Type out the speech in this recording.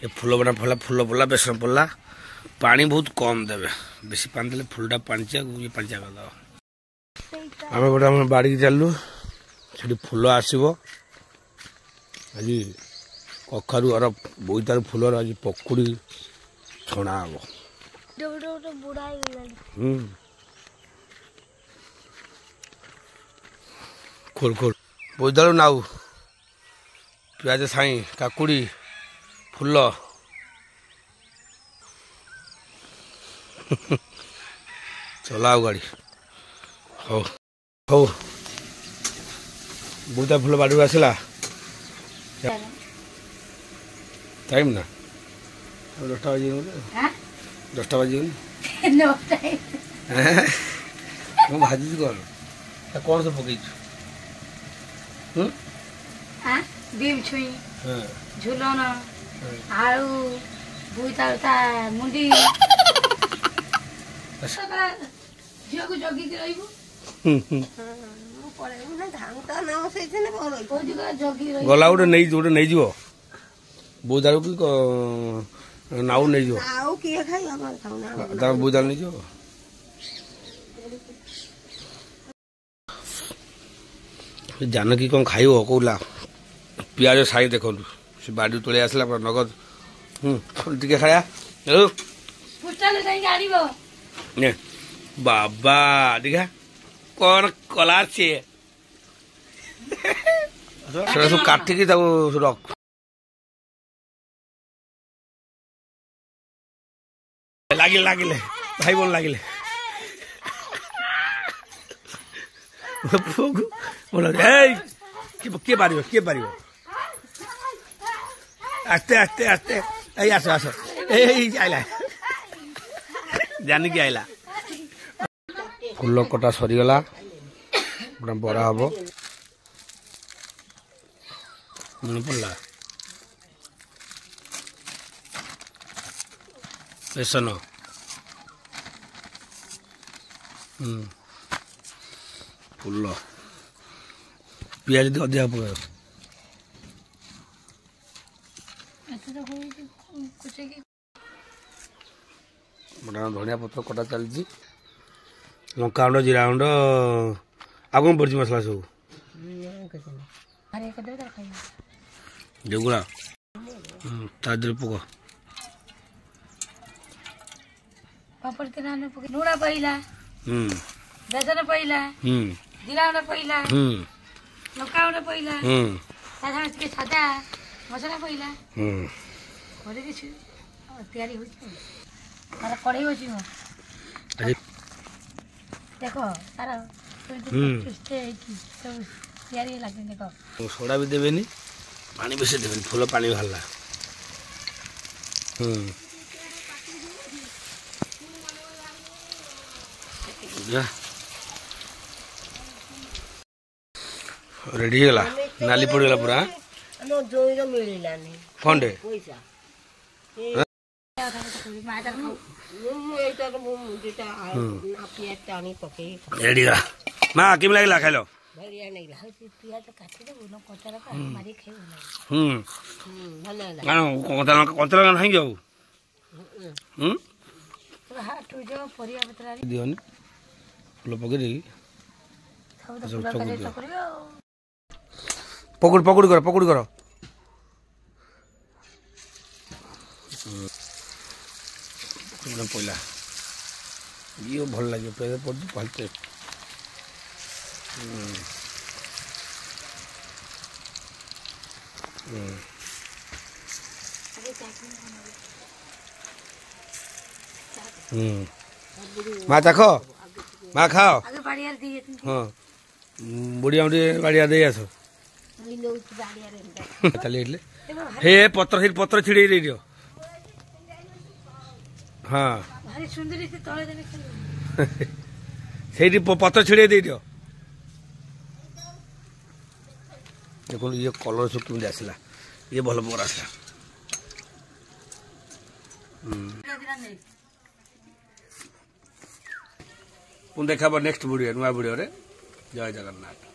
ये फूल बना फला फूल पड़ा बेसन पड़ा पानी बहुत कम देवे बेसी पानी देले फूलटा पांचा ये पांचा कर दो आम गोटे आम बाड़ी चलू से फूल आसब आज कखारू और बोईतार फूल आज पकुड़ी छणा हम खोल खोल बोईतालु नाऊ प्याज साई काकुड़ी फूल चलाओ गाड़ी हो हो बोईतार फूल बाड़ी आसला टाइम ना 10टा बजे 10टा बजे भाजी कौन कौन सब पकई बीम छुई झुलन आलू बोईतालु मुंडी झील को जगी रही गला गोटे नहीं जीव बोईतालु कि नाऊ नहीं जीव बोईतालु नहीं जीव जानकी कौन खाइब कौला पियाज साई देखु से बाड़ी तले आसला नगद टे खाया बाबा देखा कौन कला सी सब काटिकी रख लगिले भाई बोल लगिले किए पार आस्ते आस्ते आस्ते आस आस आइला जानिकी आइला फूल कटा सरीगला बड़ा हम मन पड़ा बेसन फूल पियाज अधिक पकाओ धनिया पत्र कटा चलती लंका गुंड जीरा गुंड आ कौन पड़ी मसला सब जोगुड़ा तादर पक लुणा पड़ा बेसन पड़ा जीरा गुंड पड़ा लंका गुंड पड़ा सादा मसला पड़ा तैयारी कड़े अच्छी देख तार तैयारी लगे देख सोडा भी देवे पानी बेसी देवे फूल पानी बाहरला रेडी गला नाली पड़गला पूरा फंडे रेडी गला माँ किम लगे खाइल कंचा लगा नहीं जाऊ दिहनी फूल पकड़ी पकड़ पकड़ कर पहला ये भल लगे भल टेस्ट माँ चाख माँ खाओ हाँ बुढ़िया बाड़िया दे आस चलिए हे पत्र पत्र छिड़े दे दियो हाँ से पत्र छिड़े दे दियो देखो ये कलर सब केमी आसला ये भल मोर आसला पुणी देखा नेक्स्ट वीडियो नुआ वीडियो जय जगन्नाथ।